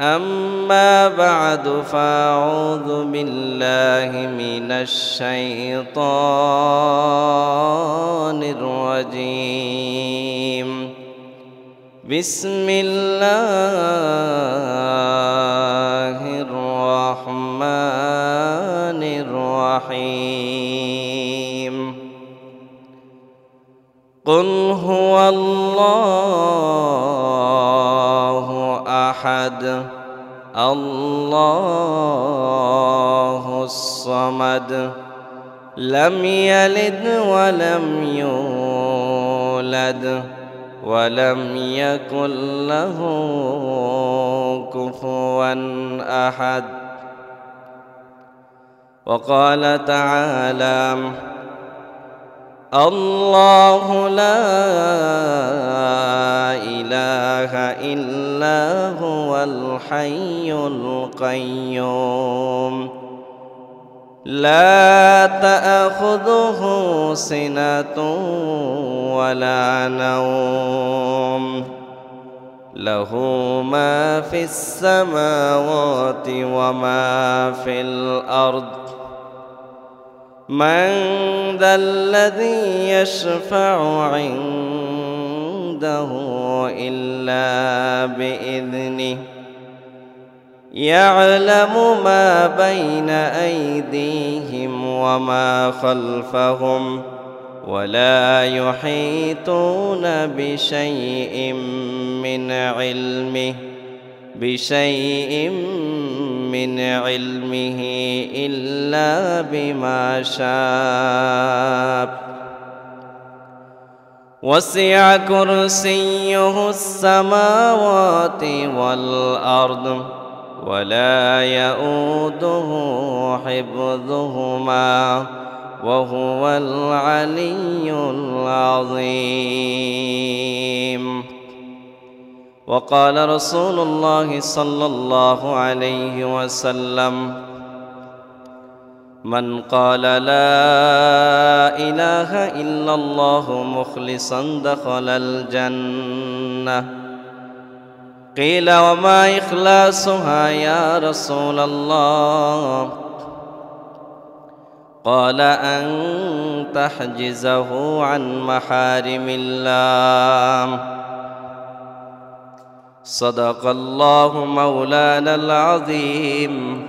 أما بعد فأعوذ بالله من الشيطان الرجيم. بسم الله الرحمن الرحيم. قل هو الله أحد الله الصمد لم يلد ولم يولد ولم يكن له كفوا أحد. وقال تعالى: الله لا إله إلا هو الحي القيوم لا تأخذه سنة ولا نوم له ما في السماوات وما في الأرض. من ذا الذي يشفع عنده إلا بإذنه يعلم ما بين أيديهم وما خلفهم ولا يحيطون بشيء من علمه إلا بما شاء. وسع كرسيه السماوات والأرض ولا يؤوده حفظهما وهو العلي العظيم. وقال رسول الله صلى الله عليه وسلم: من قال لا إله إلا الله مخلصا دخل الجنة. قيل: وما إخلاصها يا رسول الله؟ قال: أن تحجزه عن محارم الله. صدق الله مولانا العظيم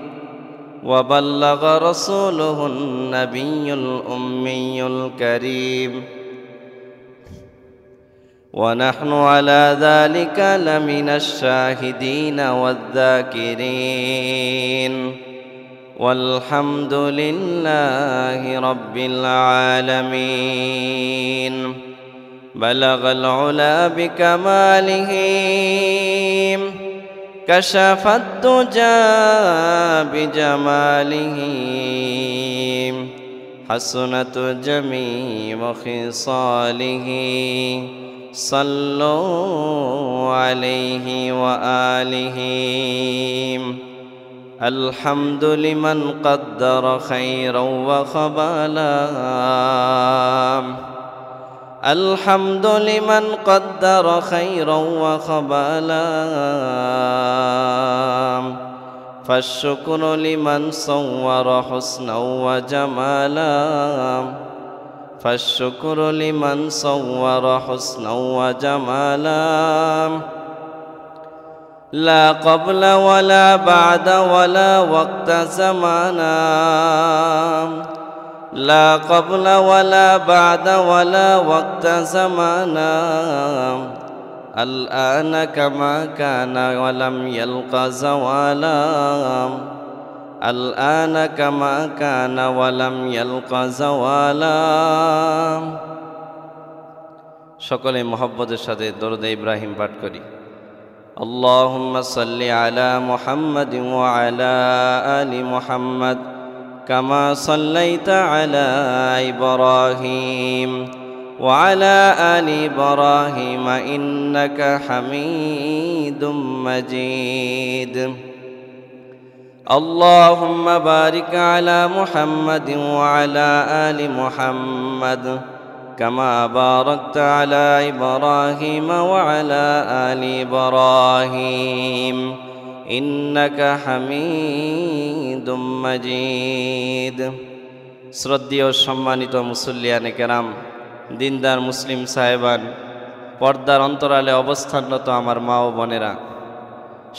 وبلغ رسوله النبي الأمي الكريم ونحن على ذلك لمن الشاهدين والذاكرين والحمد لله رب العالمين. بلغ العلا بكماله كشف الدجى بجماله حسنت جميع خصاله. صلوا عليه وآله. الحمد لمن قدر خيرا وخبالا. الحمد لمن قدر خيرا وخبالا. فالشكر لمن صور حسنا وجمالا. فالشكر لمن صور حسنا وجمالا. لا قبل ولا بعد ولا وقت زمانا. لا قبل ولا بعد ولا وقت زمانا. الآن كما كان ولم يلق زوالا. الآن كما كان ولم يلق زوالا. সকলে মুহাব্বতের সাথে দরুদ ইব্রাহিম পাঠ করি। اللهم صل على محمد وعلى آل محمد كما صليت على إبراهيم وعلى آل إبراهيم إنك حميد مجيد. اللهم بارك على محمد وعلى آل محمد كما باركت على إبراهيم وعلى آل إبراهيم ইন্নাকা হামিদুম মাজিদ। শ্রদ্ধেয় সম্মানিত মুসল্লিয়ানে কেরাম, দিনদার মুসলিম সাহেবান, পর্দার অন্তরালে অবস্থানরত আমার মা ও বোনেরা,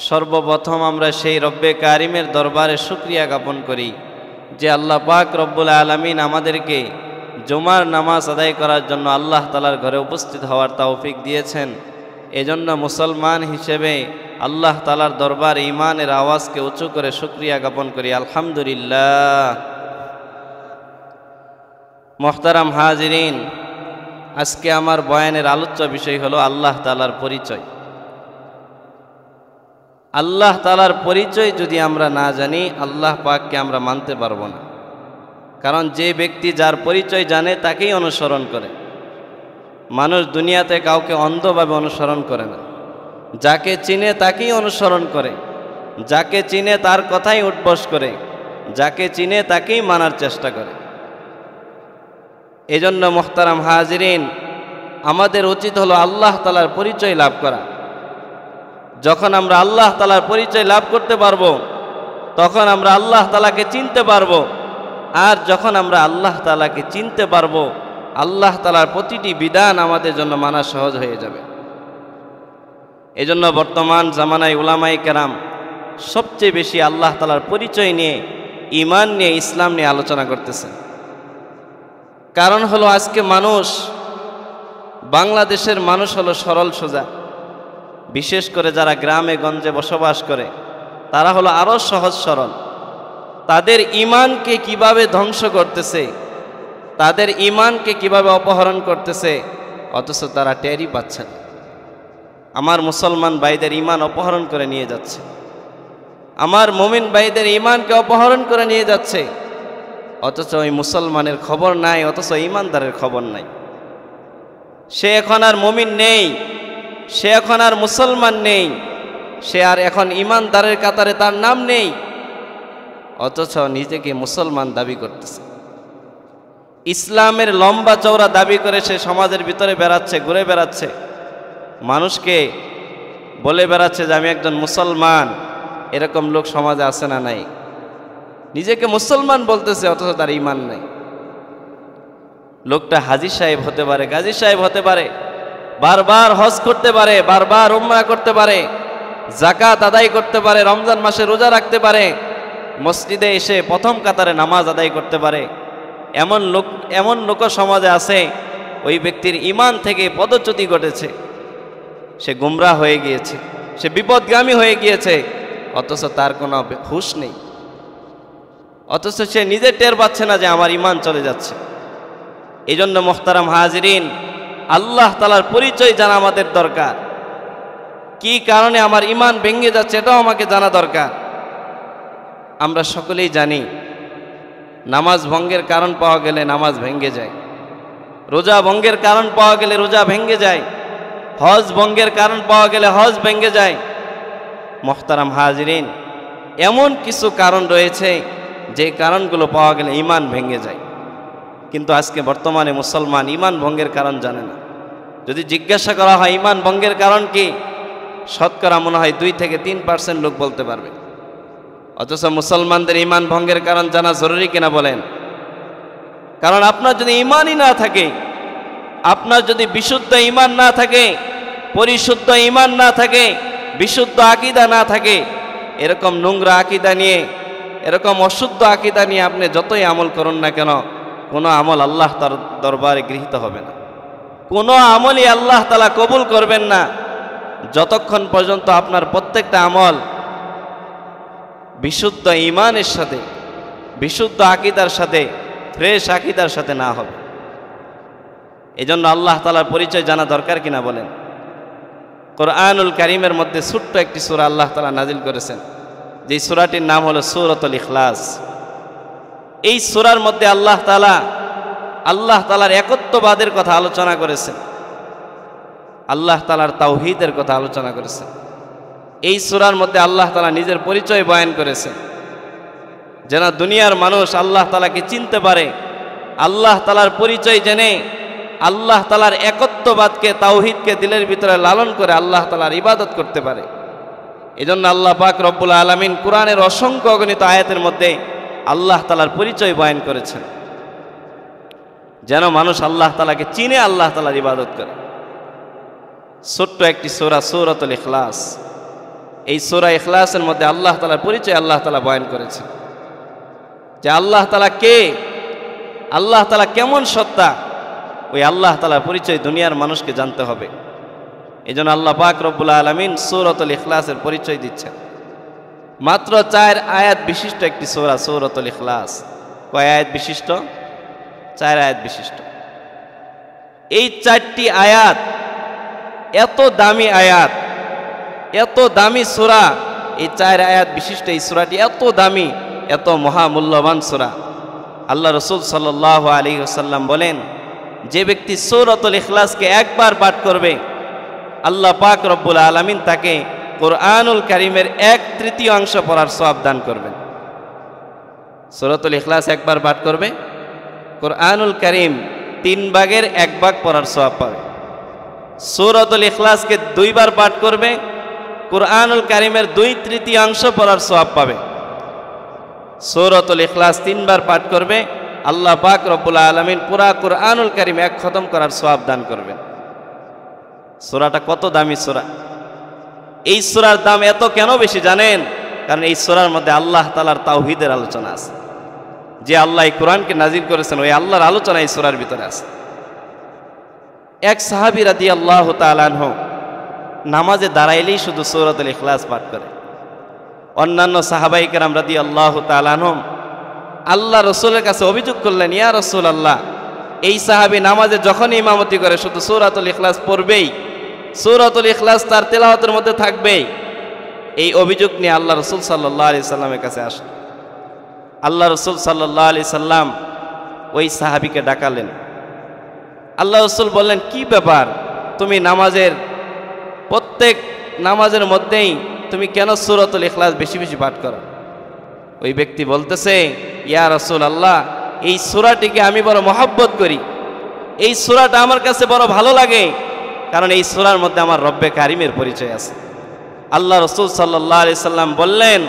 সর্বপ্রথম আমরা সেই রব্বে কারিমের দরবারে শুকরিয়া জ্ঞাপন করি যে আল্লাহ পাক রব্বুল আলামিন আমাদেরকে জুমার নামাজ আদায় করার জন্য আল্লাহ তাআলার ঘরে উপস্থিত হওয়ার তৌফিক দিয়েছেন। এজন্য মুসলমান হিসেবে আল্লাহ তাআলার দরবারে ঈমানের আওয়াজকে উঁচু করে শুকরিয়া জ্ঞাপন করি, আলহামদুলিল্লাহ। মুহতারাম হাজিরিন, আজকে আমার বয়ানের আলোচ্য বিষয় হলো আল্লাহ তাআলার পরিচয়। আল্লাহ তাআলার পরিচয় যদি আমরা না জানি, আল্লাহ পাককে আমরা মানতে পারবো না। কারণ যে ব্যক্তি যার পরিচয় জানে তাকেই অনুসরণ করে। মানুষ দুনিয়াতে কাউকে অন্ধভাবে অনুসরণ করে না, যাকে চিনে তাকেই অনুসরণ করে, যাকে চিনে তার কথাই উঠবস করে, যাকে চিনে তাকেই মানার চেষ্টা করে। এজন্য মুহতারাম হাজিরিন, আমাদের উচিত হলো আল্লাহ তাআলার পরিচয় লাভ করা। যখন আমরা আল্লাহ তাআলার পরিচয় লাভ করতে পারবো, তখন আমরা আল্লাহ তাআলাকে চিনতে পারবো। আর যখন আমরা আল্লাহ তাআলাকে চিনতে পারবো, আল্লাহ তাআলার প্রতিটি বিধান আমাদের জন্য মানা সহজ হয়ে যাবে। এজন্য বর্তমান জামানায় উলামায়ে কেরাম সবচেয়ে বেশি আল্লাহ তাআলার পরিচয় নিয়ে, ঈমান নিয়ে, ইসলাম নিয়ে আলোচনা করতেছে। কারণ হলো আজকে মানুষ, বাংলাদেশের মানুষ হলো সরল সোজা। বিশেষ করে যারা গ্রামে গঞ্জে বসবাস করে তারা হলো আরও সহজ সরল। তাদের ঈমানকে কিভাবে ধ্বংস করতেছে, তাদের ঈমানকে কিভাবে অপহরণ করতেছে, অথচ তারা টেরই পাচ্ছে না। আমার মুসলমান ভাইদের ঈমান অপহরণ করে নিয়ে যাচ্ছে, আমার মুমিন ভাইদের ঈমানকে অপহরণ করে নিয়ে যাচ্ছে, অথচ ওই মুসলমানের খবর নাই, অথচ ঈমানদারের খবর নাই। সে এখন আর মুমিন নেই, সে এখন আর মুসলমান নেই, সে আর এখন ঈমানদারের কাতারে তার নাম নেই, অথচ নিজেকে মুসলমান দাবি করতেছে। ইসলামের লম্বা চওড়া দাবি করে সে সমাজের ভিতরে বেড়াচ্ছে, ঘুরে বেড়াচ্ছে, মানুষকে বলে বেড়াচ্ছে যে আমি একজন মুসলমান। এরকম লোক সমাজে আছে না নাই? নিজেকে মুসলমান বলতেছে, অথচ তার ঈমান নাই। লোকটা হাজী সাহেব হতে পারে, গাজী সাহেব হতে পারে, বারবার হজ করতে পারে, বারবার উমরা করতে পারে, যাকাত আদায় করতে পারে, রমজান মাসে রোজা রাখতে পারে, মসজিদে এসে প্রথম কাতারে নামাজ আদায় করতে পারে। এমন লোক সমাজে আছে, ওই ব্যক্তির ঈমান থেকে পদচ্যুতি ঘটেছে, সে গুমরাহ হয়ে গিয়েছে, সে বিপদগামী হয়ে গিয়েছে, অথচ তার কোনো হুঁশ নেই, অথচ সে নিজে টের পাচ্ছে না যে আমার ঈমান চলে যাচ্ছে। এই জন্য মুহতারাম হাজিরিন, আল্লাহ তাআলার পরিচয় জানা আমাদের দরকার। কি কারণে আমার ঈমান ভেঙে যাচ্ছে এটাও আমাকে জানা দরকার। আমরা সকলেই জানি নামাজ ভঙ্গের কারণ পাওয়া গেলে নামাজ ভেঙে যায়, রোজা ভঙ্গের কারণ পাওয়া গেলে রোজা ভেঙে যায়, হজ ভঙ্গের কারণ পাওয়া গেলে হজ ভেঙে যায়। মুহতারাম হাজিরিন, এমন কিছু কারণ রয়েছে যে কারণগুলো পাওয়া গেলে ঈমান ভেঙে যায়। কিন্তু আজকে বর্তমানে মুসলমান ঈমান ভঙ্গের কারণ জানে না। যদি জিজ্ঞাসা করা হয় ঈমান ভঙ্গের কারণ কি, শতকরা মনে হয় 2 থেকে 3% লোক বলতে পারবে। অথচ মুসলমানদের ঈমান ভঙ্গের কারণ জানা জরুরি কিনা বলেন? কারণ আপনার যদি ঈমানই না থাকে, আপনার যদি বিশুদ্ধ ঈমান না থাকে, পরিশুদ্ধ ঈমান না থাকে, বিশুদ্ধ আকীদা না থাকে, এরকম নোংরা আকীদা নিয়ে, এরকম অশুদ্ধ আকীদা নিয়ে আপনি যতই আমল করুন না কেন, কোনো আমল আল্লাহ তার দরবারে গৃহীত হবে না। কোনো আমলই আল্লাহ তাআলা কবুল করবেন না যতক্ষণ পর্যন্ত আপনার প্রত্যেকটা আমল বিশুদ্ধ ঈমানের সাথে, বিশুদ্ধ আকীদার সাথে, ফ্রেশ আকীদার সাথে না হবে। এজন্য আল্লাহ তাআলার পরিচয় জানা দরকার কিনা বলেন? কোরআনুল কারীমের মধ্যে ছোট্ট একটি সূরা আল্লাহ তাআলা নাজিল করেছেন, যে সূরাটির নাম হলো সূরাতুল ইখলাস। এই সূরার মধ্যে আল্লাহ তাআলার একত্ববাদের কথা আলোচনা করেছেন, আল্লাহ তাআলার তাওহীদের কথা আলোচনা করেছেন। এই সূরার মধ্যে আল্লাহ তাআলা নিজের পরিচয় বয়ান করেছেন, যেন দুনিয়ার মানুষ আল্লাহ তাআলাকে চিনতে পারে, আল্লাহ তাআলার পরিচয় জেনে আল্লাহ তাআলার একত্ববাদকে, তাওহীদকে দিলের ভিতরে লালন করে আল্লাহ তাআলার ইবাদত করতে পারে। এজন্য আল্লাহ পাক রব্বুল আলামিন কোরআনের অসংখ্য অগণিত আয়াতের মধ্যে আল্লাহ তাআলার পরিচয় বয়ান করেছেন, যেন মানুষ আল্লাহ তাআলাকে চিনে আল্লাহ তাআলার ইবাদত করে। ছোট্ট একটি সূরা সূরাতুল ইখলাস, এই সূরা ইখলাসের মধ্যে আল্লাহ তাআলার পরিচয় আল্লাহ তাআলা বয়ান করেছেন, যে আল্লাহ তাআলা কে, আল্লাহ তাআলা কেমন সত্তা, ওই আল্লাহ তাআলার পরিচয় দুনিয়ার মানুষকে জানতে হবে। এই জন্য আল্লাহ পাক রব্বুল আলামিন সূরাতুল ইখলাসের পরিচয় দিচ্ছেন। মাত্র 4 আয়াত বিশিষ্ট একটি সূরা সূরাতুল ইখলাস। কয় আয়াত বিশিষ্ট? 4 আয়াত বিশিষ্ট। এই 4টি আয়াত এত দামি আয়াত, এত দামি সূরা, এই 4 আয়াত বিশিষ্ট এই সূরাটি এত দামি, এত মহামূল্যবান সূরা। আল্লাহ রাসূল সাল্লাল্লাহু আলাইহি ওয়াসাল্লাম বলেন, যে ব্যক্তি সূরাতুল ইখলাসকে একবার পাঠ করবে, আল্লাহ পাক রব্বুল আলামিন তাকে কোরআনুল কারীমের 1/3 অংশ পড়ার সওয়াব দান করবেন। সূরাতুল ইখলাস একবার পাঠ করবে, কোরআনুল কারীম 3 ভাগের 1 ভাগ পড়ার সওয়াব পাবে। সূরাতুল ইখলাসকে 2 বার পাঠ করবে, কোরআনুল কারীমের 2/3 অংশ পড়ার সওয়াব পাবে। সূরাতুল ইখলাস 3 বার পাঠ করবে, আল্লাহ পাক রব্বুল আলামিন পুরা কোরআনুল কারীম 1 খতম করার সওয়াব দান করবেন। সূরাটা কত দামি সূরা! এই সূরার দাম এত কেন বেশি জানেন? কারণ এই সূরার মধ্যে আল্লাহ তাআলার তাওহীদের আলোচনা আছে। যে আল্লাহ এই কোরআনকে নাজিল করেছেন, ওই আল্লাহর আলোচনা এই সূরার ভিতরে আছে। এক সাহাবী রাদিয়াল্লাহু তাআলা আনহু নামাজে দাঁড়াইলেই শুধু সূরাতুল ইখলাস পাঠ করে। অন্যান্য সাহাবায়ে কেরাম রাদিয়াল্লাহু তাআলা আনহুম আল্লাহ রাসূলের কাছে অভিযোগ করলেন, ইয়া রাসূলুল্লাহ, এই সাহাবী নামাজে যখনই ইমামতি করে শুধু সূরাতুল ইখলাস পড়বেই, সূরাতুল ইখলাস তার তেলাওয়াতের মধ্যে থাকবেই। এই অভিযোগ নিয়ে আল্লাহ রাসূল সাল্লাল্লাহু আলাইহি সাল্লামের কাছে আসেন। আল্লাহ রাসূল সাল্লাল্লাহু আলাইহি সাল্লাম ওই সাহাবীকে ডাকালেন। আল্লাহ রাসূল বললেন, কি ব্যাপার, তুমি নামাজের প্রত্যেক নামাজের মধ্যেই তুমি কেন সূরাতুল ইখলাস বেশি বেশি পাঠ করো? ওই ব্যক্তি বলতেছে, ইয়া রাসূলুল্লাহ, এই সূরাটিকে আমি বড় মহব্বত করি, এই সূরাটা আমার কাছে বড় ভালো লাগে, কারণ এই সূরার মধ্যে আমার রব্বে কারিমের পরিচয় আছে। আল্লাহ রাসূল সাল্লাল্লাহু আলাইহি সাল্লাম বললেন,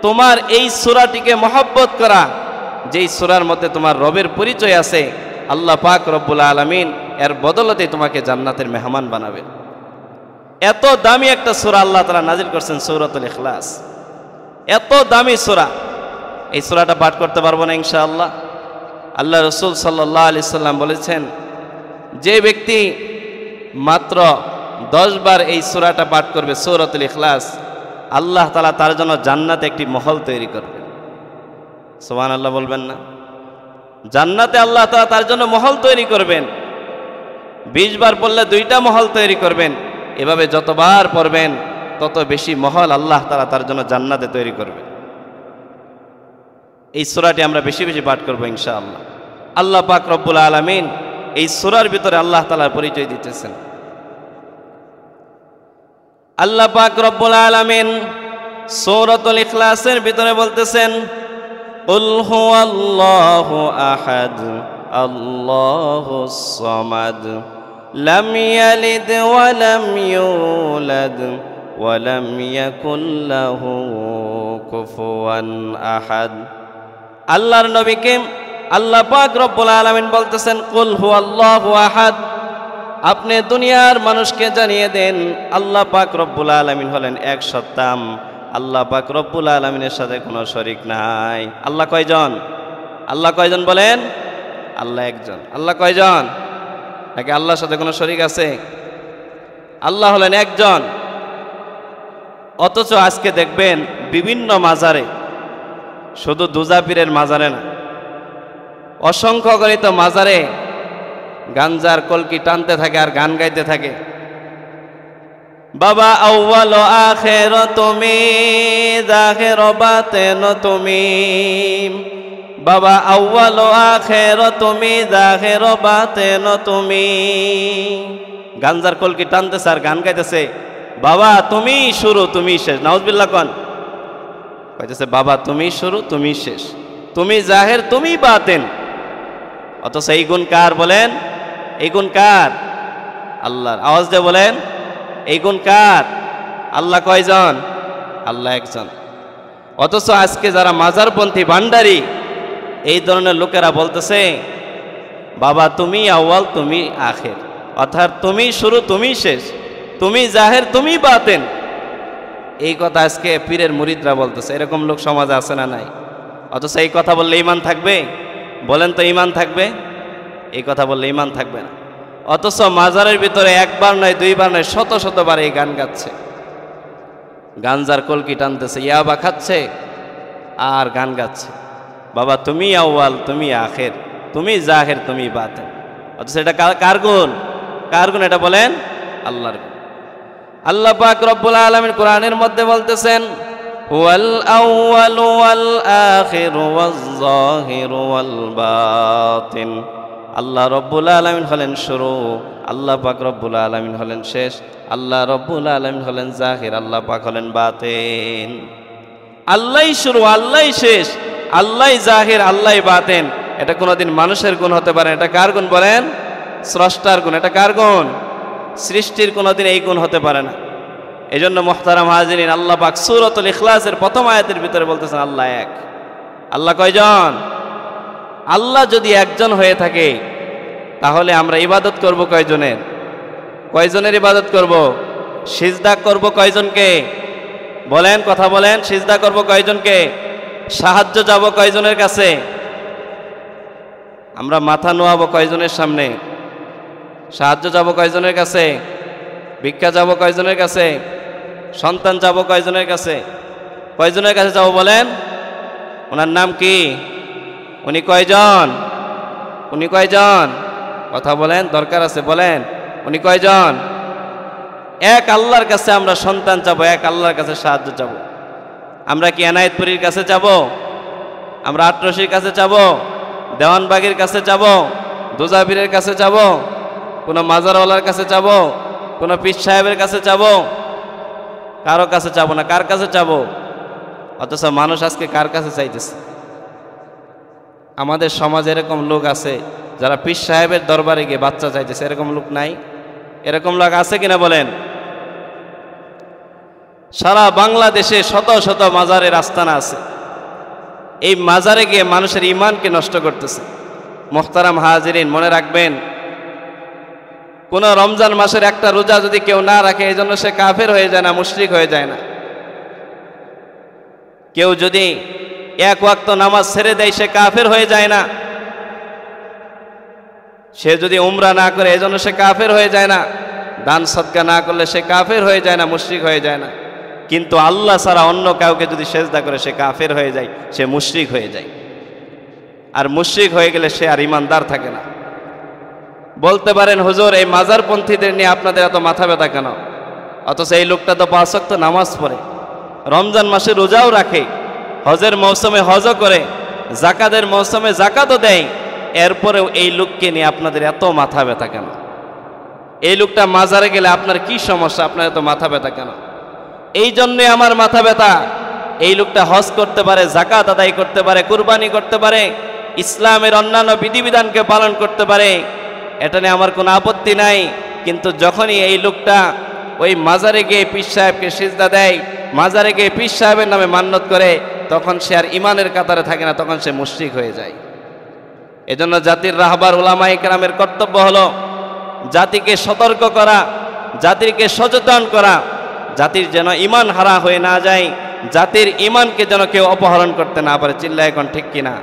তোমার এই সূরাটিকে মহব্বত করা, যেই সূরার মধ্যে তোমার রবের পরিচয় আছে, আল্লাহ পাক রব্বুল আলামিন এর বদলতে তোমাকে জান্নাতের মেহমান বানাবেন। এত দামি একটা সূরা আল্লাহ তাআলা নাজিল করছেন সূরাতুল ইখলাস, এত দামি সূরা। এই সূরাটা পাঠ করতে পারবো না ইনশাআল্লাহ? আল্লাহ রাসূল সাল্লাল্লাহু আলাইহি সাল্লাম বলেছেন, যে ব্যক্তি মাত্র 10 বার এই সূরাটা পাঠ করবে সূরাতুল ইখলাস, আল্লাহ তাআলা তার জন্য জান্নাতে একটি মহল তৈরি করবেন। সুবহানাল্লাহ বলবেন না? জান্নাতে আল্লাহ তাআলা তার জন্য মহল তৈরি করবেন। 20 বার পড়লে 2টা মহল তৈরি করবেন। এভাবে যতবার পড়বেন তত বেশি মহল আল্লাহ তাআলা তার জন্য জান্নাতে তৈরি করবেন। এই সূরাটি আমরা বেশি বেশি পাঠ করব ইনশাআল্লাহ। আল্লাহ পাক রব্বুল আলামিন এই সূরার ভিতরে আল্লাহ তাআলার পরিচয় দিতেছেন। আল্লাহ পাক রব্বুল আলামিন সূরাতুল ইখলাসের ভিতরে বলতেছেন, কুল হুয়াল্লাহু আহাদ আল্লাহুস সামাদ লাম ইয়ালিদ ওয়া লাম ইউলাদ ওয়া লাম ইয়াকুল লাহু কুফুয়ান আহাদ। আল্লাহর নবীকে আল্লাহ পাক রব্বুল আলামিন বলতেছেন, কুল হুয়াল্লাহু আহাদ, আপনি দুনিয়ার মানুষকে জানিয়ে দেন আল্লাহ পাক রব্বুল আলামিন হলেন এক সত্তা। আল্লাহ পাক রব্বুল আলামিনের সাথে কোনো শরীক নাই। আল্লাহ কয়জন? আল্লাহ কয়জন বলেন? আল্লাহ একজন। আল্লাহ কয়জন? নাকি আল্লাহর সাথে কোনো শরীক আছে? আল্লাহ হলেন একজন। অথচ আজকে দেখবেন বিভিন্ন মাজারে, শুধু দুজাপীরের মাজারে না, অসংখ্য গণিত মাজারে গাঞ্জার কলকি টানতে থাকে আর গান গাইতে থাকে। বাবা আউয়াল ও আখের তুমি, জাহের ও বাতেন তুমি, বাবা আউয়াল ও আখের তুমি, জাহের ও বাতেন তুমি। গাঞ্জার কলকি টানতেছে আর গান গাইতেছে, বাবা তুমি শুরু তুমি শেষ। নাউজুবিল্লাহ কোন কইতেছে, বাবা তুমি শুরু তুমি শেষ, তুমি জাহের তুমি বাতেন। অথচ এই গুণ কার বলেন? এই গুণ কার? আল্লাহর। আওয়াজ দিয়ে বলেন, এই গুণ কার? আল্লাহ কয়জন? আল্লাহ একজন। অথচ আজকে যারা মাজারপন্থী ভান্ডারী এই ধরনের লোকেরা বলতেছে বাবা তুমি আউয়াল তুমি আখের, অর্থাৎ তুমি শুরু তুমি শেষ, তুমি জাহের তুমি বাতেন। এই কথা আজকে পীরের মুরিদরা বলতেছে। এরকম লোক সমাজে আছে না নাই? অথচ এই কথা বললে ঈমান থাকবে? বলেন তো ঈমান থাকবে? এই কথা বললে ঈমান থাকবে না। অথচ মাজারের ভিতরে একবার নয় দুইবার নয় শত শতবার এই গান গাচ্ছে, গাঞ্জার কলকি টানতেছে, ইয়াবা খাচ্ছে আর গান গাচ্ছে, বাবা তুমি আউয়াল তুমি আখের, তুমি জাহের তুমি বাতেন। অথচ এটা কার গুণ? কার গুণ এটা বলেন? আল্লাহর গুণ। আল্লাহ পাক রব্বুল আলামিন কোরআনের মধ্যে বলতেছেন ওয়াল আউয়ালু ওয়াল আখিরু ওয়াজ যাহিরু ওয়াল বাতিন। আল্লাহ রব্বুল আলামিন হলেন শুরু, আল্লাহ পাক রব্বুল আলামিন হলেন শেষ, আল্লাহ রব্বুল আলামিন হলেন জাহির, আল্লাহ পাক হলেন বাতিন। আল্লাহই শুরু, আল্লাহই শেষ, আল্লাহই জাহির, আল্লাহই বাতিন। এটা কোনোদিন মানুষের গুণ হতে পারে? এটা কার গুণ বলেন? স্রষ্টার গুণ। এটা কার গুণ? সৃষ্টির কোনোদিন এই গুণ হতে পারে না। এই জন্য মুহতারাম হাজিরিন, আল্লাহ পাক সূরাতুল ইখলাসের প্রথম আয়াতের ভিতরে বলতেছেন আল্লাহ এক। আল্লাহ কয়জন? আল্লাহ যদি একজন হয়ে থাকে তাহলে আমরা ইবাদত করব কয়জনের? কয়জনের ইবাদত করব? সিজদা করব কয়জনকে? বলেন, কথা বলেন। সিজদা করব কয়জনকে? সাহায্য যাব কয়জনের কাছে? আমরা মাথা নোয়াবো কয়জনের সামনে? সাহায্য যাব কয়জনের কাছে? ভিক্ষা যাব কয়জনের কাছে? সন্তান যাব কয়জনের কাছে? কয়জনের কাছে যাব বলেন? ওনার নাম কি? উনি কয়জন? উনি কয়জন? কথা বলেন, দরকার আছে, বলেন উনি কয়জন? এক আল্লাহর কাছে আমরা সন্তান চাবো, এক আল্লাহর কাছে সাহায্য চাবো। আমরা কি এনায়েতপুরীর কাছে চাবো? আমরা আটরশির কাছে চাবো? দেওয়ানবাগির কাছে চাবো? দুজাবিরের কাছে চাবো? কোনো মাজারওয়ালার কাছে চাবো? কোনো পীর সাহেবের কাছে চাবো? কারো কাছে চাবো না। কার কাছে চাবো? অথচ মানুষ আজকে কার কাছে চাইতেছে? আমাদের সমাজে এরকম লোক আছে যারা পীর সাহেবের দরবারে গিয়ে বাচ্চা চাইতেছে। এরকম লোক নাই? এরকম লোক আছে কিনা বলেন? সারা বাংলাদেশে শত শত মাজারের আস্তানা আছে। এই মাজারে গিয়ে মানুষের ঈমানকে নষ্ট করতেছে। মুহতারাম হাজিরিন, মনে রাখবেন, কোন রমজান মাসের একটা রোজা যদি কেউ না রাখে এই জন্য সে কাফের হয়ে যায় না, মুশরিক হয়ে যায় না। কেউ যদি এক ওয়াক্ত নামাজ ছেড়ে দেয় সে কাফের হয়ে যায় না। সে যদি উমরা না করে এই জন্য সে কাফের হয়ে যায় না। দান সদকা না করলে সে কাফের হয়ে যায় না, মুশরিক হয়ে যায় না। কিন্তু আল্লাহ ছাড়া অন্য কাউকে যদি সেজদা করে সে কাফের হয়ে যায়, সে মুশরিক হয়ে যায়। আর মুশরিক হয়ে গেলে সে আর ইমানদার থাকে না। বলতে পারেন হুজুর এই মাজারপন্থীদের নিয়ে আপনাদের এত মাথা ব্যথা কেন? অথচ এই লোকটা তো 5 ওয়াক্ত নামাজ পড়ে, রমজান মাসে রোজাও রাখে, হজের মৌসুমে হজও করে, জাকাতের মৌসুমে জাকাতও দেয়। এরপরেও এই লোককে নিয়ে আপনাদের এত মাথা ব্যথা কেন? এই লোকটা মাজারে গেলে আপনার কি সমস্যা? আপনার এত মাথা ব্যথা কেন? এই জন্যে আমার মাথা ব্যথা। এই লোকটা হজ করতে পারে, জাকাত আদায় করতে পারে, কুরবানি করতে পারে, ইসলামের অন্যান্য বিধিবিধানকে পালন করতে পারে, এটা নিয়ে আমার কোনো আপত্তি নাই। কিন্তু যখনই এই লোকটা ওই মাজারে গিয়ে পীর সাহেবকে সিজদা দেয়, মাজারে গিয়ে পীর সাহেবের নামে মান্নত করে, তখন সে আর ইমানের কাতারে থাকে না, তখন সে মুশরিক হয়ে যায়। এজন্য জাতির রাহবার উলামায়ে কেরামের কর্তব্য হলো জাতিকে সতর্ক করা, জাতিকে সচেতন করা, জাতির যেন ইমান হারা হয়ে না যায়, জাতির ইমানকে যেন কেউ অপহরণ করতে না পারে। চিল্লায় এখন ঠিক কিনা?